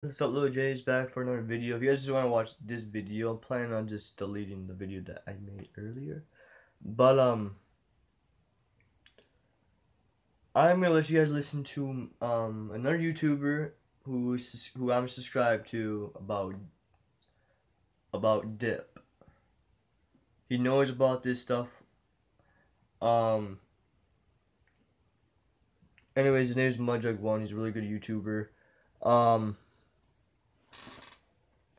What's up, Lil J is back for another video. If you guys just want to watch this video, I'm planning on just deleting the video that I made earlier. But I'm gonna let you guys listen to another YouTuber who I'm subscribed to about dip. He knows about this stuff. Anyways, his name is Mudjug1. He's a really good YouTuber.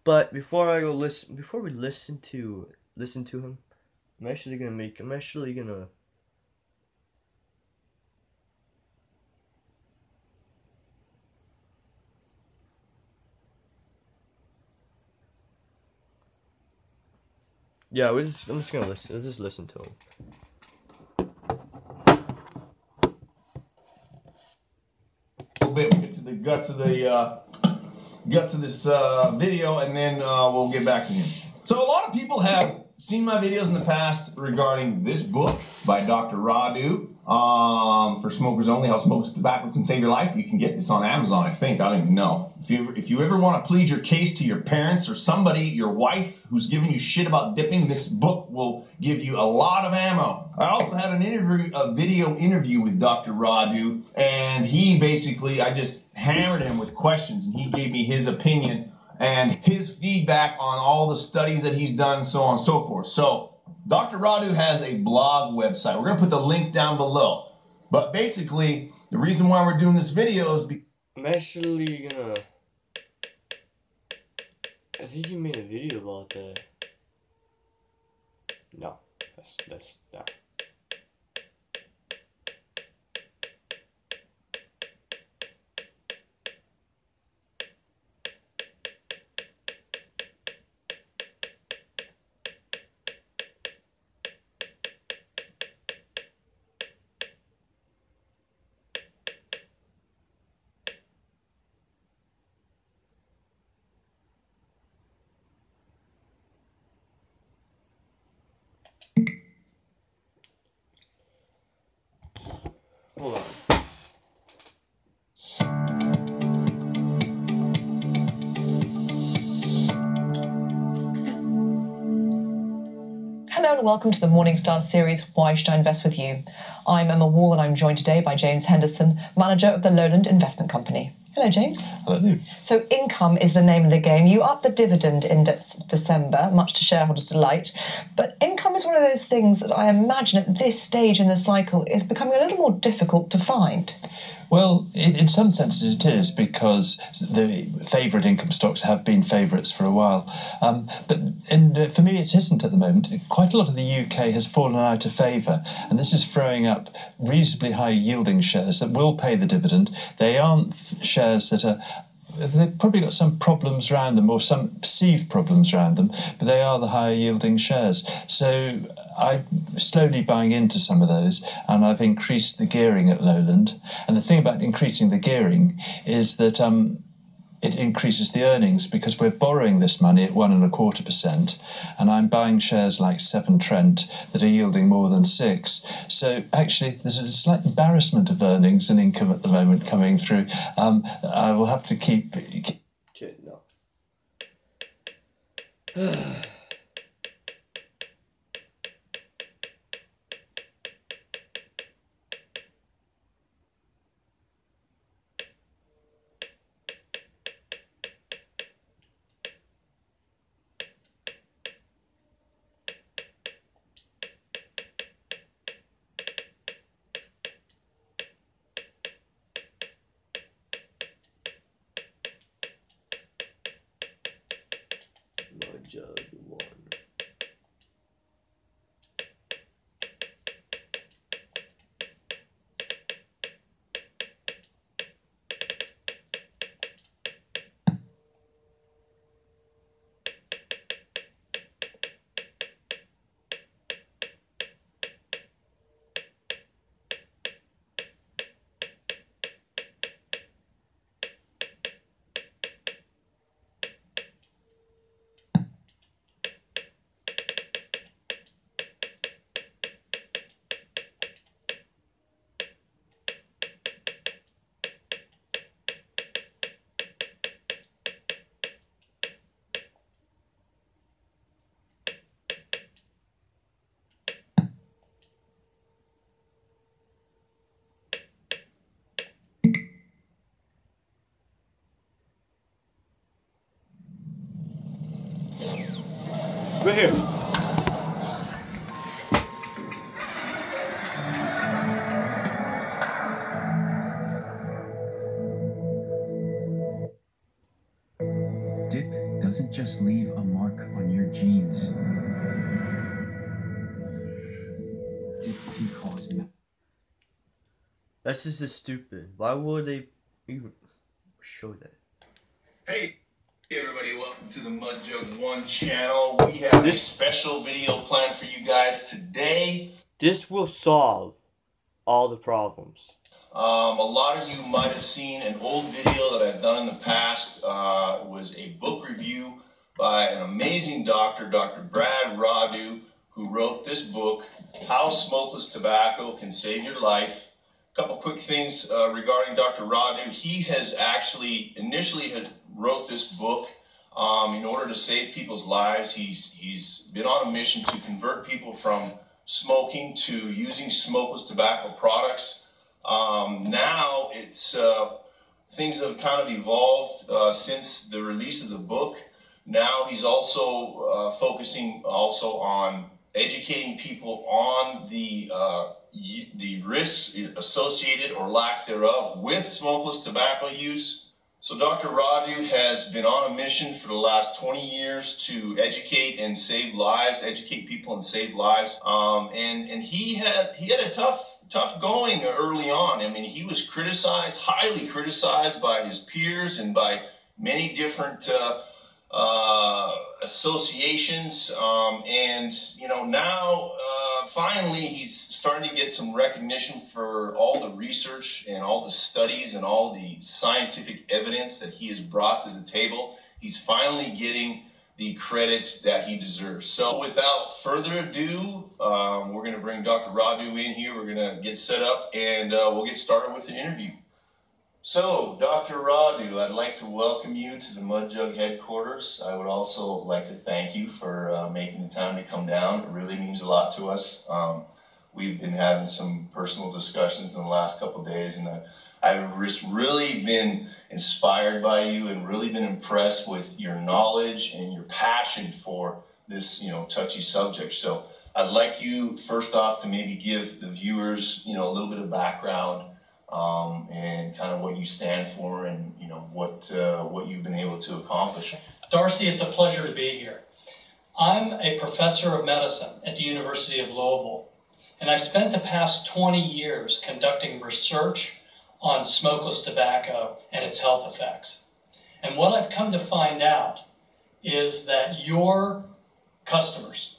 But before we listen to him, I'm actually gonna yeah, I'm just gonna listen. Let's just listen to him. A little bit, we'll get to the guts of this video, and then we'll get back to him. So a lot of people have seen my videos in the past regarding this book by Dr. Radu, for smokers only, how smokeless tobacco can save your life. You can get this on Amazon, I think. I don't even know. If you ever want to plead your case to your parents or somebody, your wife, who's giving you shit about dipping, this book will give you a lot of ammo. I also had a video interview with Dr. Radu, and he basically, I just hammered him with questions, and he gave me his opinion and his feedback on all the studies that he's done, so on and so forth. So Dr. Radu has a blog website. We're going to put the link down below. But basically, the reason why we're doing this video is because I'm actually gonna. I think he made a video about that. No, that's no. Hold on. Hello and welcome to the Morningstar series, Why Should I Invest With You? I'm Emma Wall and I'm joined today by James Henderson, manager of the Lowland Investment Company. Hello, James. Hello. So income is the name of the game. You upped the dividend in December, much to shareholders' delight. But income is one of those things that I imagine at this stage in the cycle is becoming a little more difficult to find. Well, in some senses it is, because the favourite income stocks have been favourites for a while. But for me it isn't at the moment. Quite a lot of the UK has fallen out of favour, and this is throwing up reasonably high yielding shares that will pay the dividend. They aren't shares that are... They've probably got some problems around them, or some perceived problems around them, but they are the higher yielding shares. So I'm slowly buying into some of those, and I've increased the gearing at Lowland. And the thing about increasing the gearing is that it increases the earnings, because we're borrowing this money at 1.25%, and I'm buying shares like Severn Trent that are yielding more than 6%. So actually, there's a slight embarrassment of earnings and income at the moment coming through. I will have to keep. Shit, no. Mudjug1. Right here. Dip doesn't just leave a mark on your genes. Dip can cause That's just stupid. Why would they even show that? Hey everybody, welcome to the Mud Jug 1 channel. We have a special video planned for you guys today. This will solve all the problems. A lot of you might have seen an old video that I've done in the past. It was a book review by an amazing doctor, Dr. Brad Radu, who wrote this book, How Smokeless Tobacco Can Save Your Life. A couple quick things regarding Dr. Radu. He has actually initially wrote this book in order to save people's lives. He's been on a mission to convert people from smoking to using smokeless tobacco products. Now it's things have kind of evolved since the release of the book. Now he's also focusing also on educating people on the risks associated or lack thereof with smokeless tobacco use. So Dr. Radu has been on a mission for the last 20 years to educate and save lives, educate people and save lives. And he had a tough going early on. I mean, he was criticized, highly criticized by his peers and by many different associations. And you know, now finally he's starting to get some recognition for all the research and all the studies and all the scientific evidence that he has brought to the table. He's finally getting the credit that he deserves. So without further ado, we're going to bring Dr. Radu in here. We're going to get set up and we'll get started with the interview. So, Dr. Radu, I'd like to welcome you to the Mud Jug headquarters. I would also like to thank you for making the time to come down. It really means a lot to us. We've been having some personal discussions in the last couple of days, and I've just really been inspired by you and really been impressed with your knowledge and your passion for this, touchy subject. So, I'd like you first off to maybe give the viewers, a little bit of background. And kind of what you stand for, and what you've been able to accomplish. Darcy, it's a pleasure to be here. I'm a professor of medicine at the University of Louisville, and I've spent the past 20 years conducting research on smokeless tobacco and its health effects. And what I've come to find out is that your customers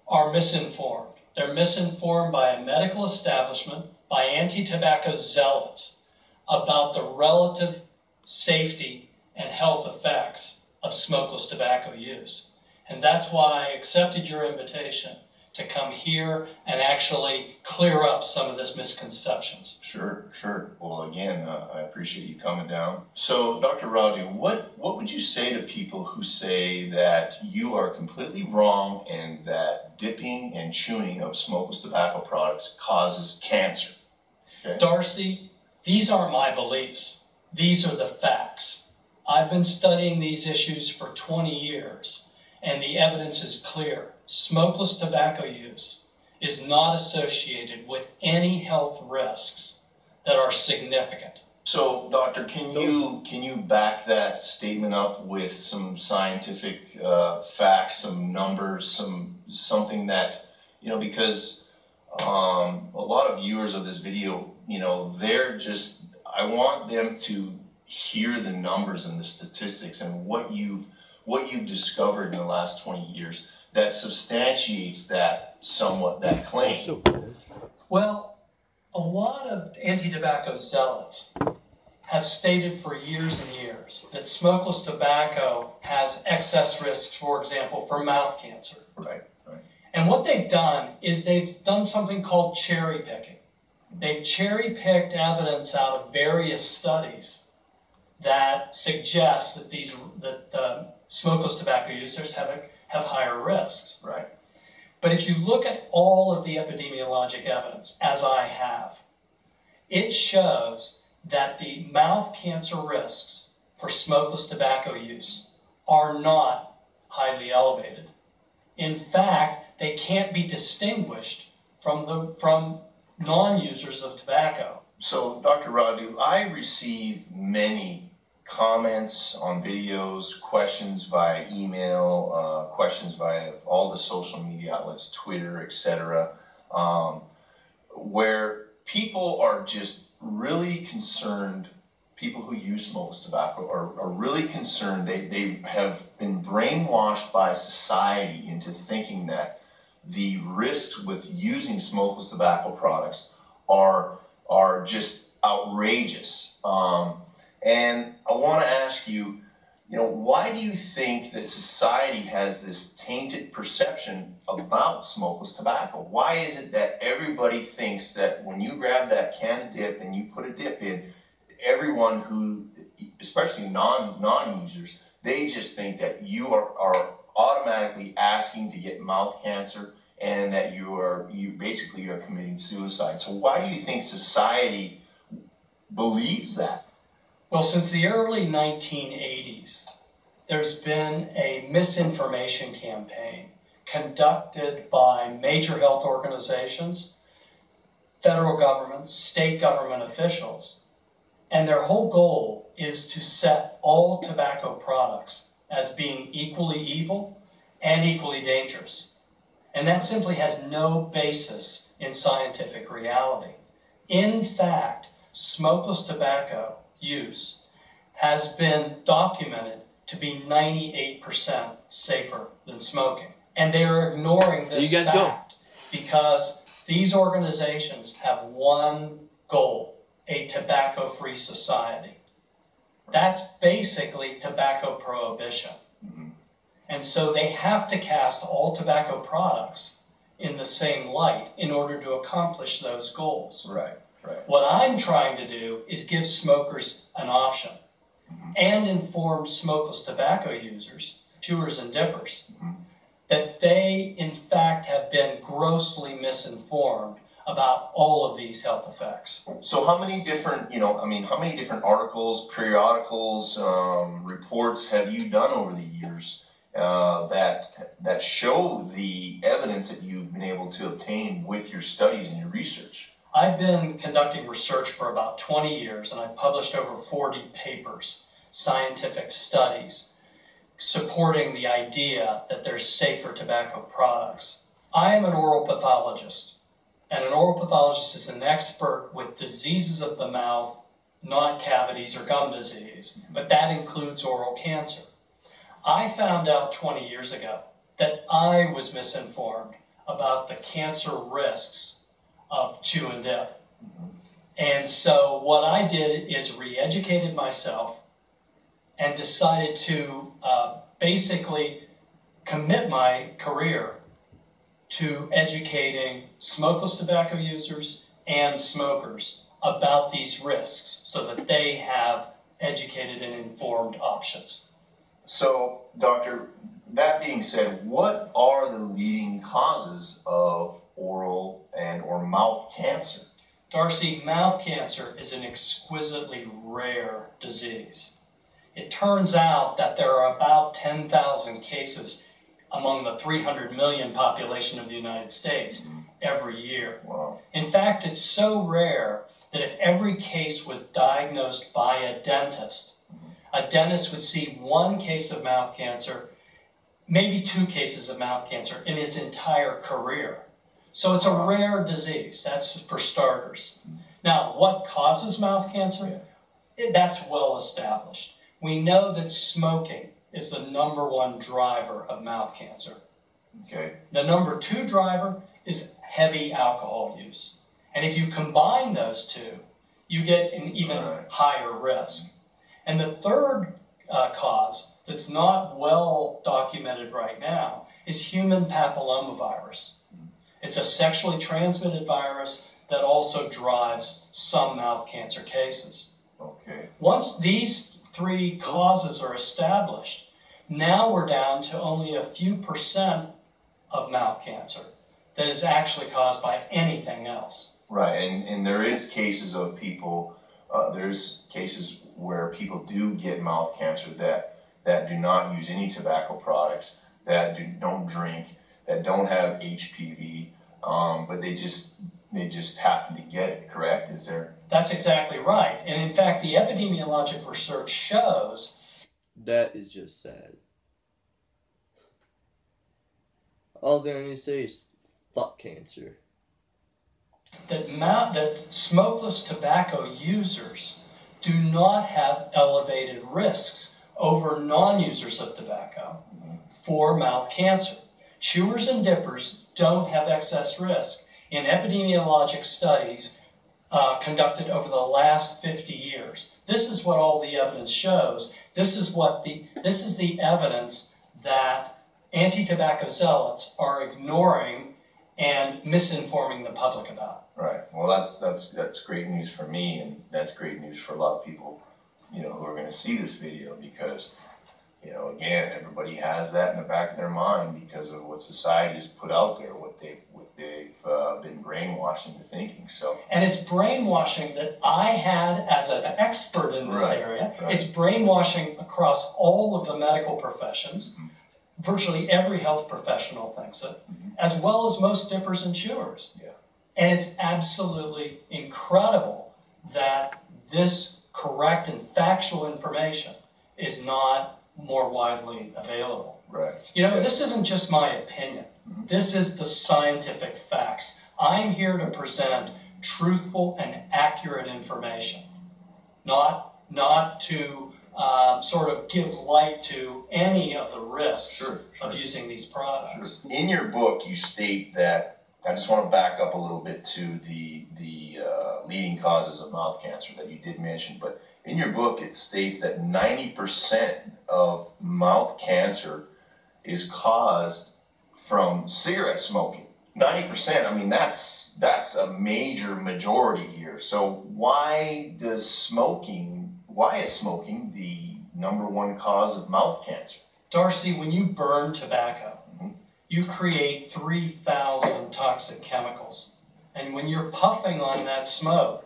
are misinformed. They're misinformed by a medical establishment, by anti-tobacco zealots, about the relative safety and health effects of smokeless tobacco use. And that's why I accepted your invitation to come here and actually clear up some of this misconceptions. Sure. Well, again, I appreciate you coming down. So, Dr. Radu, what would you say to people who say that you are completely wrong and that dipping and chewing of smokeless tobacco products causes cancer? Okay. Darcy, these aren't my beliefs. These are the facts. I've been studying these issues for 20 years, and the evidence is clear. Smokeless tobacco use is not associated with any health risks that are significant. So, doctor, can you back that statement up with some scientific facts, some numbers, something that, because a lot of viewers of this video, I want them to hear the numbers and the statistics and what you've discovered in the last 20 years that substantiates that claim. Well, a lot of anti-tobacco zealots have stated for years and years that smokeless tobacco has excess risks, for example, for mouth cancer. Right. And what they've done is they've done something called cherry picking. They've cherry-picked evidence out of various studies that suggest that smokeless tobacco users have higher risks. Right. But if you look at all of the epidemiologic evidence, as I have, it shows that the mouth cancer risks for smokeless tobacco use are not highly elevated. In fact, they can't be distinguished from non-users of tobacco. So, Dr. Radu, I receive many comments on videos, questions via email, questions via all the social media outlets, Twitter, etc., where people are just really concerned. People who use smokeless tobacco are really concerned. They have been brainwashed by society into thinking that the risks with using smokeless tobacco products are just outrageous. And I want to ask you, why do you think that society has this tainted perception about smokeless tobacco? Why is it that everybody thinks that when you grab that can of dip and you put a dip in, everyone who, especially non-users, they just think that you are automatically asking to get mouth cancer and that you basically are committing suicide? So why do you think society believes that? Well, since the early 1980s, there's been a misinformation campaign conducted by major health organizations, federal government, state government officials, and their whole goal is to set all tobacco products as being equally evil and equally dangerous. And that simply has no basis in scientific reality. In fact, smokeless tobacco use has been documented to be 98% safer than smoking. And they are ignoring this fact because these organizations have one goal: a tobacco-free society. That's basically tobacco prohibition. And so they have to cast all tobacco products in the same light in order to accomplish those goals. Right. What I'm trying to do is give smokers an option and inform smokeless tobacco users, chewers and dippers, that they in fact have been grossly misinformed about all of these health effects. So how many different, how many different articles, periodicals, reports have you done over the years that show the evidence that you've been able to obtain with your studies and your research? I've been conducting research for about 20 years, and I've published over 40 papers, scientific studies, supporting the idea that there's safer tobacco products. I am an oral pathologist, and an oral pathologist is an expert with diseases of the mouth, not cavities or gum disease, but that includes oral cancer. I found out 20 years ago that I was misinformed about the cancer risks of chew and dip. And so what I did is re-educated myself and decided to basically commit my career to educating smokeless tobacco users and smokers about these risks so that they have educated and informed options. So, Doctor, that being said, what are the leading causes of oral and or mouth cancer? Darcy, mouth cancer is an exquisitely rare disease. It turns out that there are about 10,000 cases among the 300 million population of the United States every year. Wow. In fact, it's so rare that if every case was diagnosed by a dentist would see one case of mouth cancer, maybe 2 cases of mouth cancer in his entire career. So it's a rare disease, that's for starters. Now, what causes mouth cancer? That's well established. We know that smoking is the #1 driver of mouth cancer. Okay. The #2 driver is heavy alcohol use. And if you combine those two, you get an even higher risk. And the third cause that's not well documented right now is human papillomavirus. It's a sexually transmitted virus that also drives some mouth cancer cases. Okay. Once these 3 causes are established, now we're down to only a few % of mouth cancer that is actually caused by anything else. Right, and there is cases of people, there's cases where people do get mouth cancer that do not use any tobacco products, that don't drink, that don't have HPV, but they just happen to get it, correct? Is there? That's exactly right. And in fact, the epidemiologic research shows that is just sad. All they're going to say is fuck cancer. that smokeless tobacco users do not have elevated risks over non-users of tobacco for mouth cancer. Chewers and dippers don't have excess risk. In epidemiologic studies conducted over the last 50 years, this is what all the evidence shows. This is the evidence that anti-tobacco zealots are ignoring and misinforming the public about. Right. Well, that's great news for me, and that's great news for a lot of people, who are going to see this video, because, again, everybody has that in the back of their mind because of what society has put out there, what they've been brainwashed into thinking. So. And it's brainwashing that I had as an expert in this area. Right. It's brainwashing across all of the medical professions. Mm-hmm. Virtually every health professional thinks it, as well as most dippers and chewers. Yeah. And it's absolutely incredible that this correct and factual information is not more widely available. Right. This isn't just my opinion. Mm-hmm. This is the scientific facts. I'm here to present truthful and accurate information, not to sort of give light to any of the risks of using these products. Sure. In your book, you state that, I just want to back up a little bit to the leading causes of mouth cancer that you did mention, but in your book it states that 90% of mouth cancer is caused from cigarette smoking. 90%, I mean, that's a major majority here. So why is smoking the #1 cause of mouth cancer? Darcy, when you burn tobacco, you create 3,000 toxic chemicals. And when you're puffing on that smoke,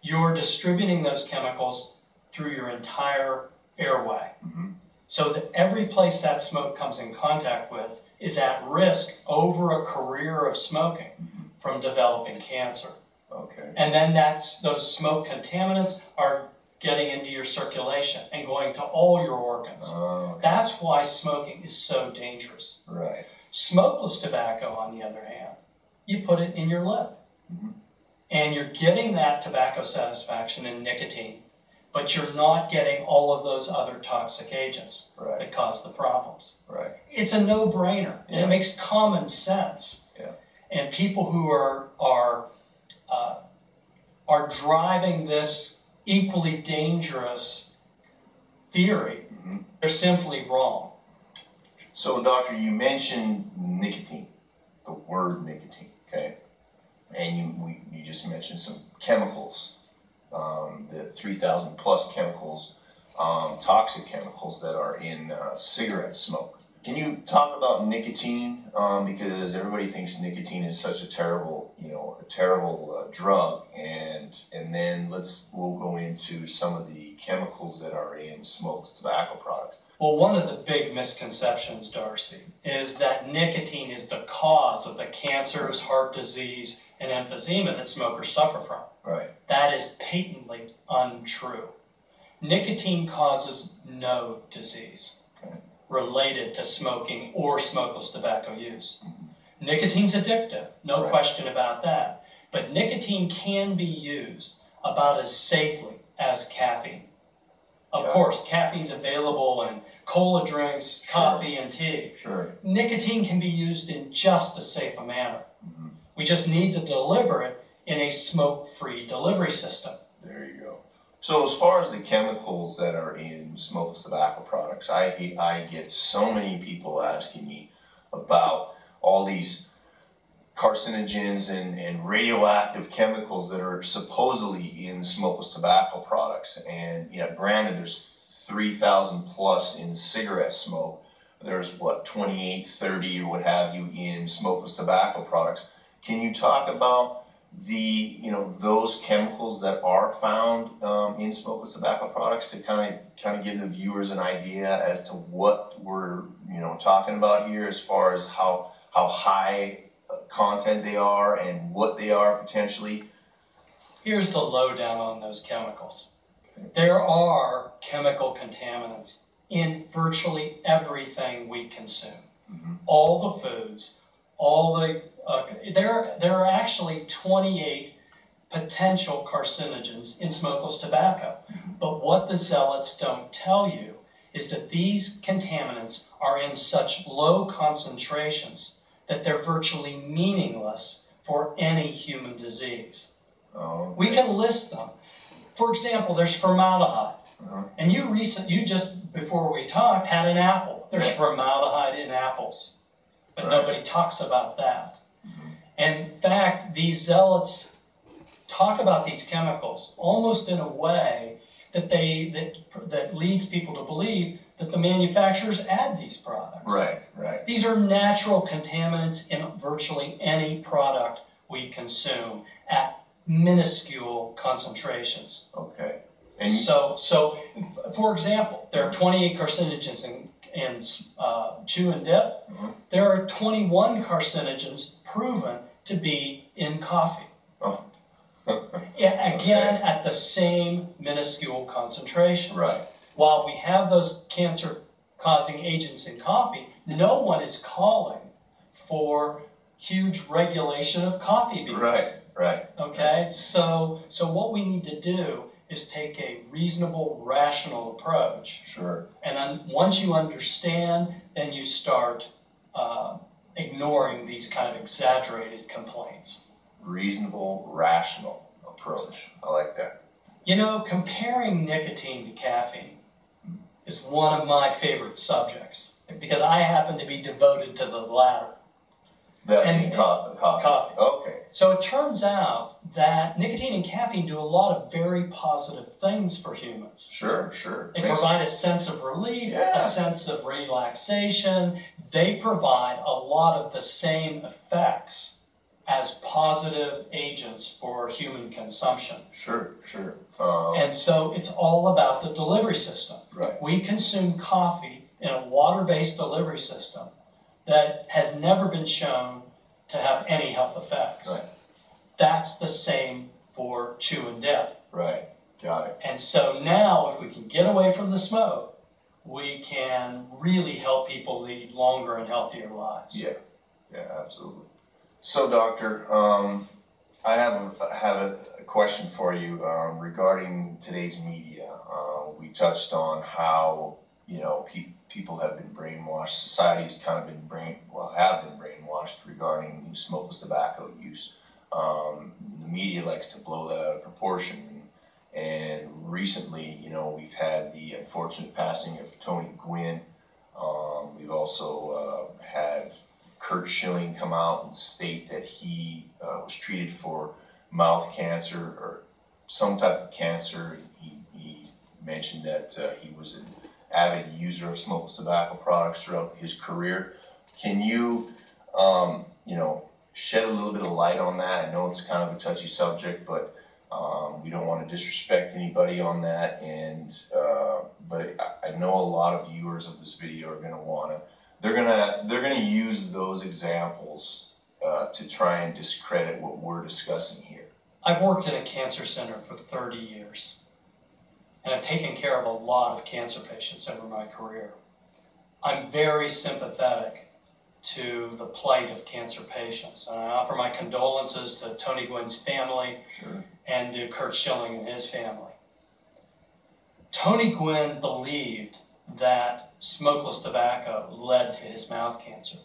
you're distributing those chemicals through your entire airway. Mm-hmm. So that every place that smoke comes in contact with is at risk over a career of smoking from developing cancer. Okay. And then those smoke contaminants are getting into your circulation and going to all your organs. Oh, okay. That's why smoking is so dangerous. Right. Smokeless tobacco, on the other hand, you put it in your lip. Mm-hmm. And you're getting that tobacco satisfaction and nicotine, but you're not getting all of those other toxic agents that cause the problems. Right. It's a no-brainer, and it makes common sense. Yeah. And people who are driving this equally dangerous theory, they're simply wrong. So, Doctor, you mentioned nicotine, the word nicotine, okay? And you just mentioned some chemicals, the 3,000 plus chemicals, toxic chemicals that are in cigarette smoke. Can you talk about nicotine? Because everybody thinks nicotine is such a terrible, drug, and then we'll go into some of the chemicals that are in smokeless tobacco products. Well, one of the big misconceptions, Darcy, is that nicotine is the cause of the cancers, heart disease, and emphysema that smokers suffer from. Right. That is patently untrue. Nicotine causes no disease related to smoking or smokeless tobacco use. Nicotine's addictive, no question about that. But nicotine can be used about as safely as caffeine. Of course, caffeine's available in cola drinks, coffee, and tea. Sure. Nicotine can be used in just as safe a manner. Mm-hmm. We just need to deliver it in a smoke-free delivery system. There you go. So as far as the chemicals that are in smokeless tobacco products, I get so many people asking me about all these carcinogens and radioactive chemicals that are supposedly in smokeless tobacco products. And granted, there's 3,000 plus in cigarette smoke. There's 28, 30 or what have you in smokeless tobacco products. Can you talk about those chemicals that are found in smokeless tobacco products to kind of give the viewers an idea as to what we're talking about here, as far as how how high content they are and what they are potentially? Here's the lowdown on those chemicals. There are chemical contaminants in virtually everything we consume. All the foods, all the, there are actually 28 potential carcinogens in smokeless tobacco. But what the zealots don't tell you is that these contaminants are in such low concentrations that they're virtually meaningless for any human disease. Oh, We can list them. For example, there's formaldehyde. And you just, before we talked, had an apple. There's formaldehyde in apples. But nobody talks about that. In fact, these zealots talk about these chemicals almost in a way that that leads people to believe that the manufacturers add these products. Right. These are natural contaminants in virtually any product we consume at minuscule concentrations. Okay. So, for example, there are 28 carcinogens in chew and dip. There are 21 carcinogens proven to be in coffee. Oh. Yeah, again, at the same minuscule concentrations. Right. While we have those cancer-causing agents in coffee, no one is calling for huge regulation of coffee beans. Right. Okay, so what we need to do is take a reasonable, rational approach. Sure. And then once you understand, then you start ignoring these kind of exaggerated complaints. Reasonable, rational approach. I like that. You know, comparing nicotine to caffeine is one of my favorite subjects because I happen to be devoted to the latter. That And- being coffee. Coffee. Okay. So it turns out that nicotine and caffeine do a lot of very positive things for humans. Sure. They provide a sense of relief, Yeah. a sense of relaxation. They provide a lot of the same effects as positive agents for human consumption. Sure. And so it's all about the delivery system. Right. We consume coffee in a water-based delivery system that has never been shown to have any health effects. Right. That's the same for chew and dip. Right. Got it. And so now, if we can get away from the smoke, we can really help people lead longer and healthier lives. Yeah, absolutely. So, doctor, I have a question for you regarding today's media. We touched on how people have been brainwashed. Society's kind of been have been brainwashed regarding smokeless tobacco use. The media likes to blow that out of proportion. And recently, we've had the unfortunate passing of Tony Gwynn. We've also had Curt Schilling come out and state that he was treated for mouth cancer or some type of cancer. He mentioned that he was an avid user of smokeless tobacco products throughout his career. Can you, shed a little bit of light on that? I know it's kind of a touchy subject, but we don't want to disrespect anybody on that. And but I know a lot of viewers of this video are going to want to. They're gonna use those examples to try and discredit what we're discussing here. I've worked in a cancer center for 30 years, and I've taken care of a lot of cancer patients over my career. I'm very sympathetic to the plight of cancer patients, and I offer my condolences to Tony Gwynn's family and to Curt Schilling and his family. Tony Gwynn believed that smokeless tobacco led to his mouth cancer.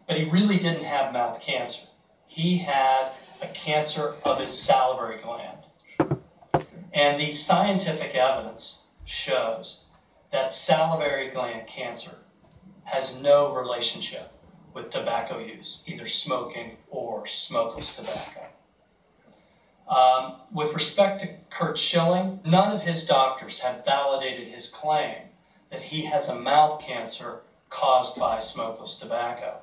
But he really didn't have mouth cancer. He had a cancer of his salivary gland. And the scientific evidence shows that salivary gland cancer has no relationship with tobacco use, either smoking or smokeless tobacco. With respect to Curt Schilling, none of his doctors have validated his claim that he has a mouth cancer caused by smokeless tobacco.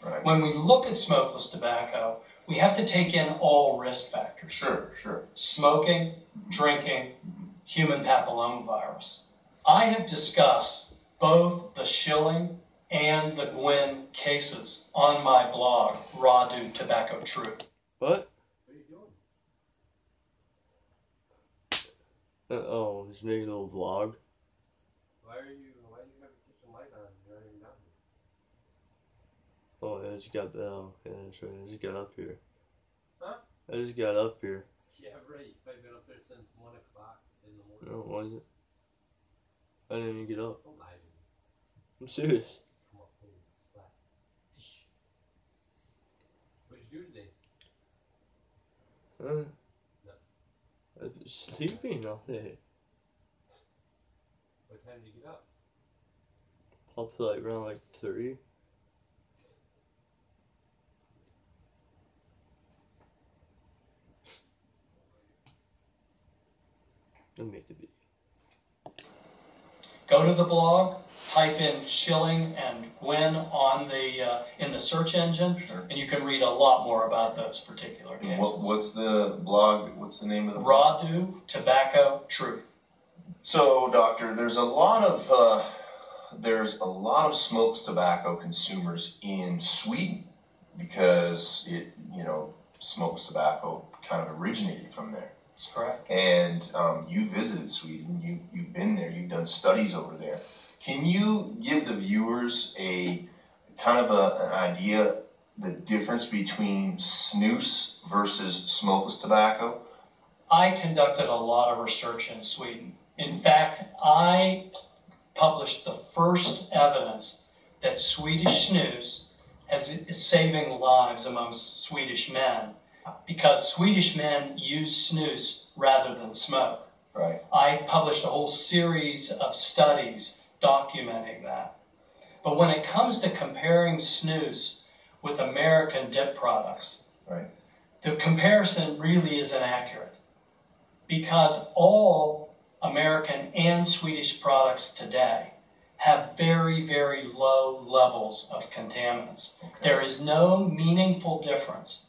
Right. When we look at smokeless tobacco, we have to take in all risk factors. Sure. Smoking, drinking, human papillomavirus. I have discussed both the Schilling and the Gwyn cases on my blog, Raw Do Tobacco Truth. What? What are you doing? Oh, he's making a little vlog. Why do you have your kitchen light on? You're not even down here. Oh, I just got Bell. Yeah, that's right. I just got up here. Huh? I just got up here. Yeah, right. I've been up there since 1 o'clock in the morning. No, was it? I didn't even get up. Don't lie to me. I'm serious. Come on, please. Slap. Fish. What did you do today? Huh? I've been sleeping all day. What time did you get up? Up to like around like 3. Let me make the video. Go to the blog, type in Schilling and Gwyn on the in the search engine, and you can read a lot more about those particular cases. What's the blog? What's the name of the Raw Do Tobacco Truth. So, doctor, there's a lot of smoked tobacco consumers in Sweden because smoked tobacco kind of originated from there. That's correct. And you visited Sweden. You've been there. You've done studies over there. Can you give the viewers a kind of an idea the difference between snus versus smokeless tobacco? I conducted a lot of research in Sweden. In fact, I published the first evidence that Swedish snus is saving lives among Swedish men because Swedish men use snus rather than smoke. Right. I published a whole series of studies documenting that. But when it comes to comparing snus with American dip products, Right. the comparison really isn't accurate because all American and Swedish products today have very, very low levels of contaminants. Okay. There is no meaningful difference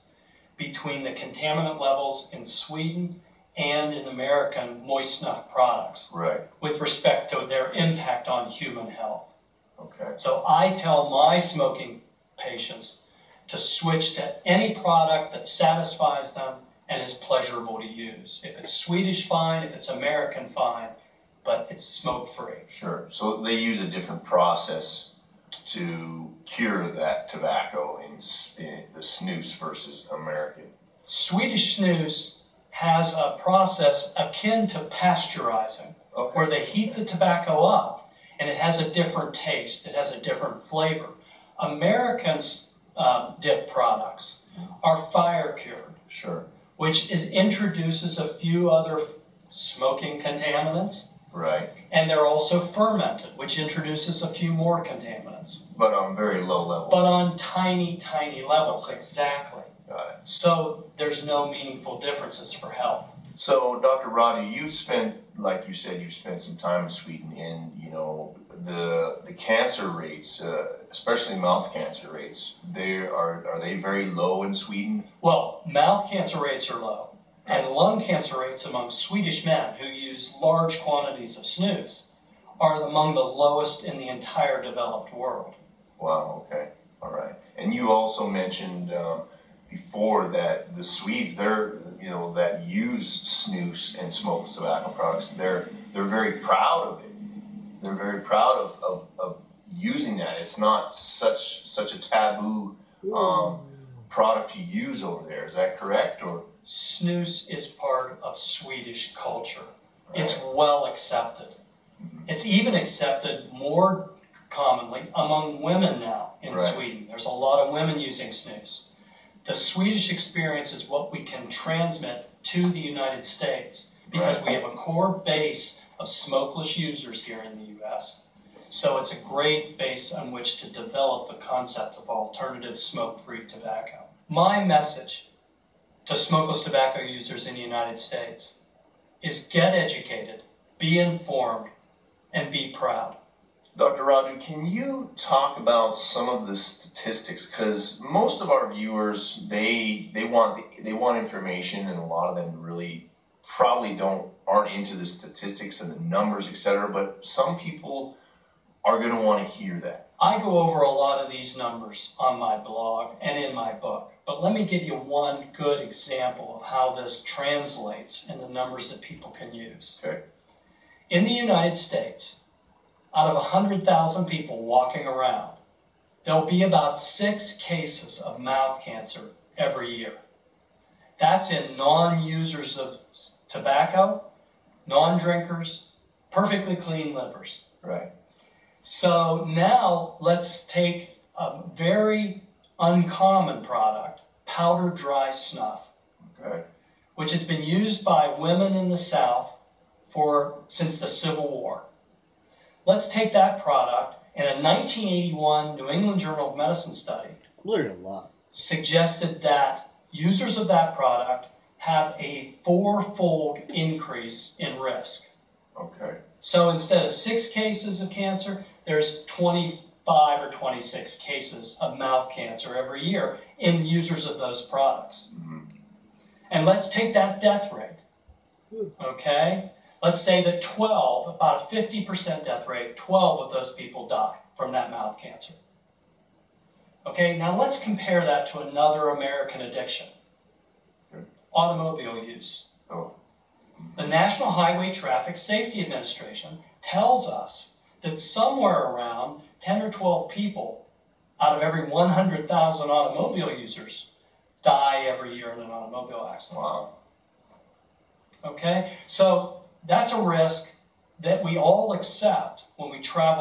between the contaminant levels in Sweden and in American moist snuff products Right. with respect to their impact on human health. Okay. So I tell my smoking patients to switch to any product that satisfies them and is pleasurable to use. If it's Swedish, fine. If it's American, fine. But it's smoke-free. Sure. So they use a different process to cure that tobacco in the snus versus American. Swedish snus has a process akin to pasteurizing, Okay. where they heat the tobacco up and it has a different taste, it has a different flavor. American dip products are fire cured, Sure. which introduces a few other smoking contaminants, Right. and they're also fermented, which introduces a few more contaminants, But on very low levels. but on tiny, tiny levels, exactly. Got it. So there's no meaningful differences for health. So, Dr. Roddy, you've spent, like you said, you've spent some time in Sweden, and the cancer rates, especially mouth cancer rates, are they very low in Sweden? Well, mouth cancer rates are low, and lung cancer rates among Swedish men who use large quantities of snus are among the lowest in the entire developed world. Wow. Okay. All right. And you also mentioned before that the Swedes, that use snus and smoked tobacco products, they're very proud of it. They're very proud of using that. It's not such a taboo product to use over there. Is that correct? Or Snus is part of Swedish culture. It's Right. well accepted. It's even accepted more commonly among women now in Right. Sweden. There's a lot of women using snus. The Swedish experience is what we can transmit to the United States because Right. we have a core base of smokeless users here in the U.S. So it's a great base on which to develop the concept of alternative smoke-free tobacco. My message to smokeless tobacco users in the United States is get educated, be informed, and be proud. Dr. Radu, can you talk about some of the statistics? Because most of our viewers, they want information, and a lot of them really probably aren't into the statistics and the numbers, etc. But some people are going to want to hear that. I go over a lot of these numbers on my blog and in my book, but let me give you one good example of how this translates into numbers that people can use. Okay. In the United States, out of 100,000 people walking around, there'll be about 6 cases of mouth cancer every year. That's in non-users of tobacco, non-drinkers, perfectly clean livers. Right. So now let's take a very uncommon product, powder dry snuff, Okay. which has been used by women in the South since the Civil War. Let's take that product, and a 1981 New England Journal of Medicine study Learned a lot. suggested that users of that product have a 4-fold increase in risk. Okay. So instead of 6 cases of cancer, there's 25 or 26 cases of mouth cancer every year in users of those products. And let's take that death rate, okay? Let's say that about a 50% death rate, 12 of those people die from that mouth cancer. Okay, now let's compare that to another American addiction, automobile use. Oh. The National Highway Traffic Safety Administration tells us that somewhere around 10 or 12 people out of every 100,000 automobile users die every year in an automobile accident. Wow. Okay, so that's a risk that we all accept when we travel